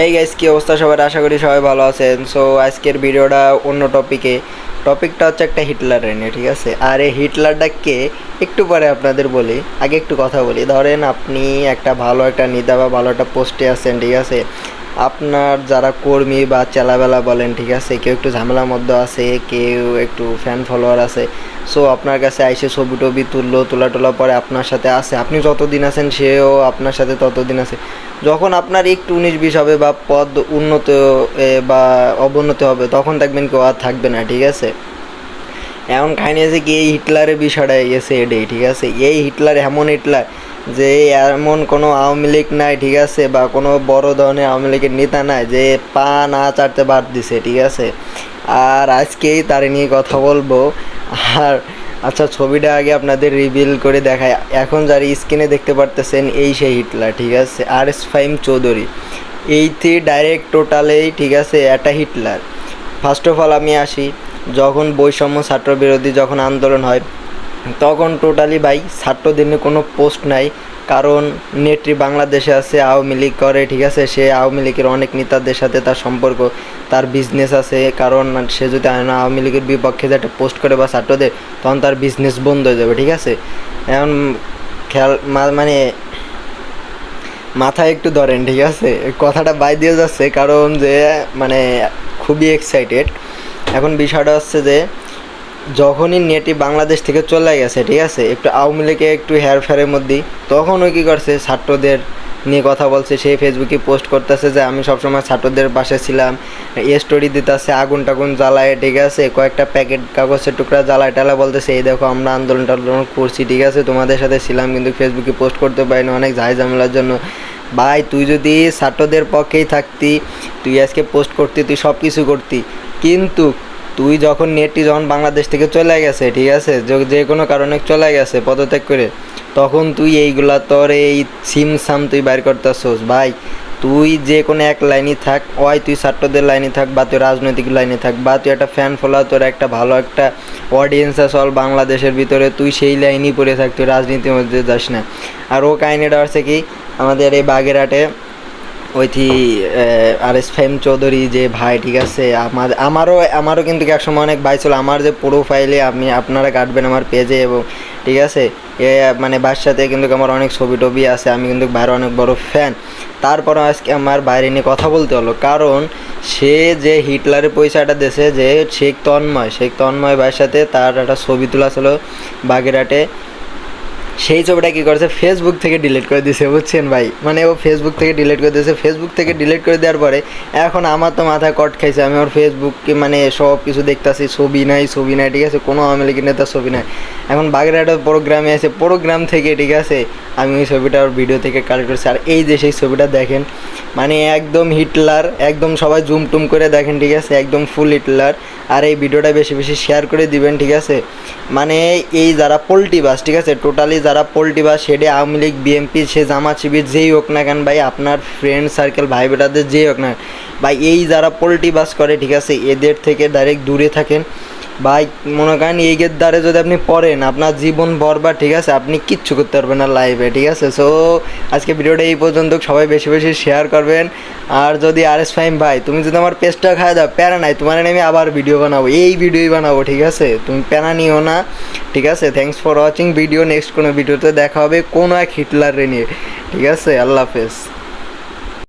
এই গাইস, কি অবস্থা সবার? আশা করি সবাই ভালো আছেন। সো আজকের ভিডিওটা অন্য টপিকটা হচ্ছে একটা হিটলারের নিয়ে, ঠিক আছে? আর এই হিটলারটাকে একটু পরে আপনাদের বলি, আগে একটু কথা বলি। ধরেন আপনি একটা ভালো একটা নেতা বা ভালো একটা পোস্টে আছেন, ঠিক আছে? আপনার যারা কর্মী বা চেলাবেলা বলেন, ঠিক আছে, কেউ একটু ঝামেলার মধ্যে আছে, কেউ একটু ফ্যান ফলোয়ার আছে। সো আপনার কাছে আইসে ছবি টবি তোলা পরে আপনার সাথে আছে, আপনি যতদিন আছেন সেও আপনার সাথে ততদিন আছে। যখন আপনার একটু 19-20 হবে বা পদ উন্নত বা অবনতি হবে, তখন দেখবেন কেউ আর থাকবে না, ঠিক আছে? এখন কাহিনী আছে কি, এই হিটলারের বিষয়টা গেছে এটাই, ঠিক আছে? এই হিটলার এমন হিটলার যে এমন কোনো আওয়ামী লীগ নাই, ঠিক আছে, বা কোনো বড় ধরনের আওয়ামী লীগের নেতা নাই যে পা না চাটতে বাদ দিছে, ঠিক আছে? আর আজকেই তার নিয়ে কথা বলবো। আর আচ্ছা, ছবিটা আগে আপনাদের রিভিল করে দেখায়। এখন যারা স্ক্রিনে দেখতে পারতেছেন, এই সেই হিটলার, ঠিক আছে? আর.এস. ফাহিম চৌধুরী এইতে ডাইরেক্ট টোটালেই, ঠিক আছে, একটা হিটলার। ফার্স্ট অফ অল আমি আসি, যখন বৈষম্য ছাত্র বিরোধী যখন আন্দোলন হয়, তখন টোটালি ভাই ছাত্রদের নিয়ে কোনো পোস্ট নাই। কারণ নেত্রী বাংলাদেশে আছে, আওয়ামী লীগ করে, ঠিক আছে? সে আওয়ামী লীগের অনেক নেতাদের সাথে তার সম্পর্ক, তার বিজনেস আছে। কারণ সে যদি আওয়ামী লীগের বিপক্ষে যে একটা পোস্ট করে বা ছাত্রদের, তখন তার বিজনেস বন্ধ হয়ে যাবে, ঠিক আছে? এখন খেয়াল মানে মাথায় একটু ধরেন, ঠিক আছে? কথাটা বাই দিয়ে যাচ্ছে কারণ যে মানে খুবই এক্সাইটেড। এখন বিষয়টা হচ্ছে যে যখনই নেটি বাংলাদেশ থেকে চলে গেছে, ঠিক আছে, একটু আওয়ামী লীগে একটু হেরফেরের মধ্যেই, তখন ওই কী করছে, ছাত্রদের নিয়ে কথা বলছে। সেই ফেসবুকে পোস্ট করতেছে যে আমি সবসময় ছাত্রদের পাশে ছিলাম, স্টোরি দিতেছে আগুন টাগুন জ্বালায়, ঠিক আছে, কয়েকটা প্যাকেট কাগজের টুকরা জ্বালায় টালা, বলতেছে এই দেখো আমরা আন্দোলন টান্দোলন করছি, ঠিক আছে, তোমাদের সাথে ছিলাম, কিন্তু ফেসবুকে পোস্ট করতে পারিনি অনেক ঝামেলার জন্য। ভাই তুই যদি ছাত্রদের পক্ষেই থাকতি, তুই আজকে পোস্ট করতি, তুই সব কিছু করতি, কিন্তু তুই যখন নেটটি যখন বাংলাদেশ থেকে চলে গেছে, ঠিক আছে, যে কোনো কারণে চলে গেছে পদত্যাগ করে, তখন তুই এইগুলা তোর এই সিমসাম তুই বাইর করতেছস। ভাই তুই যে কোনো এক লাইনই থাক, ওই তুই ছাত্রদের লাইনে থাক, বা তুই রাজনৈতিক লাইনে থাক, বা তুই একটা ফ্যান ফলোয়ার, তোর একটা ভালো একটা অডিয়েন্স আছে অল বাংলাদেশের ভিতরে, তুই সেই লাইনই পড়ে থাক, তুই রাজনীতির মধ্যে যাস না। আর ও কাহিনিটা হচ্ছে কি, আমাদের এই বাগেরহাটে ওইটি আর.এস. ফাহিম চৌধুরী যে ভাই, ঠিক আছে, আমারও কিন্তু একসময় অনেক ভাই ছিল। আমার যে প্রোফাইলে আপনারা কাটবেন আমার পেজে, এবং ঠিক আছে, মানে ভাইয়ের সাথে কিন্তু আমার অনেক ছবি টবি আছে, আমি কিন্তু ভাইয়ের অনেক বড় ফ্যান। তারপরও আজকে আমার বাইরে নিয়ে কথা বলতে হলো, কারণ সে যে হিটলারের পয়সাটা দেশে যে শেখ তন্ময় ভাইয়ের সাথে তার একটা ছবি তোলা ছিল বাগেরহাটে। সেই ছবিটা কী করেছে, ফেসবুক থেকে ডিলিট করে দিয়েছে, বুঝছেন ভাই? মানে ও ফেসবুক থেকে ডিলিট করে দিয়েছে। ফেসবুক থেকে ডিলিট করে দেওয়ার পরে এখন আমার তো মাথায় কট খাইছে। আমি ওর ফেসবুককে মানে সব কিছু দেখতেছি, ছবি নাই, ঠিক আছে, কোনো আওয়ামী লীগের নেতার ছবি নাই। এখন বাগেরহাটের প্রোগ্রামে আছে, প্রোগ্রাম থেকে, ঠিক আছে, আমি ওই ছবিটা ওর ভিডিও থেকে কালেক্ট করছি। আর এই যে সেই ছবিটা দেখেন, মানে একদম হিটলার, একদম সবাই জুম টুম করে দেখেন, ঠিক আছে, একদম ফুল হিটলার। আর এই ভিডিওটা বেশি বেশি শেয়ার করে দিবেন, ঠিক আছে? মানে এই যারা পোল্টিবাস, ঠিক আছে, টোটালি যারা পোল্টিবাস, সেটা আওয়ামী লীগ, বিএনপি, সে জামাত শিবির যেই হোক না কেন ভাই, আপনার ফ্রেন্ড সার্কেল ভাই বেটাদের যেই হোক না ভাই, এই যারা পোল্টিবাস করে, ঠিক আছে, এদের থেকে ডাইরেক্ট দূরে থাকেন ভাই। মনে করেন এই গের দ্বারে যদি আপনি পড়েন, আপনার জীবন বরবাদ, ঠিক আছে, আপনি কিচ্ছু করতে পারবেন না লাইভে, ঠিক আছে? সো আজকে ভিডিওটা এই পর্যন্ত, সবাই বেশি বেশি শেয়ার করবেন। আর যদি আর.এস. ফাহিম ভাই, তুমি যদি আমার পেজটা খায় দাও, প্যারা নাই, তোমার আমি আবার ভিডিও বানাবো, এই ভিডিওই বানাবো, ঠিক আছে? তুমি প্যারা নিও না, ঠিক আছে? Thanks for watching video. Next কোনো ভিডিওতে দেখা হবে কোনো এক হিটলারে নিয়ে, ঠিক আছে? আল্লাহ হাফেজ।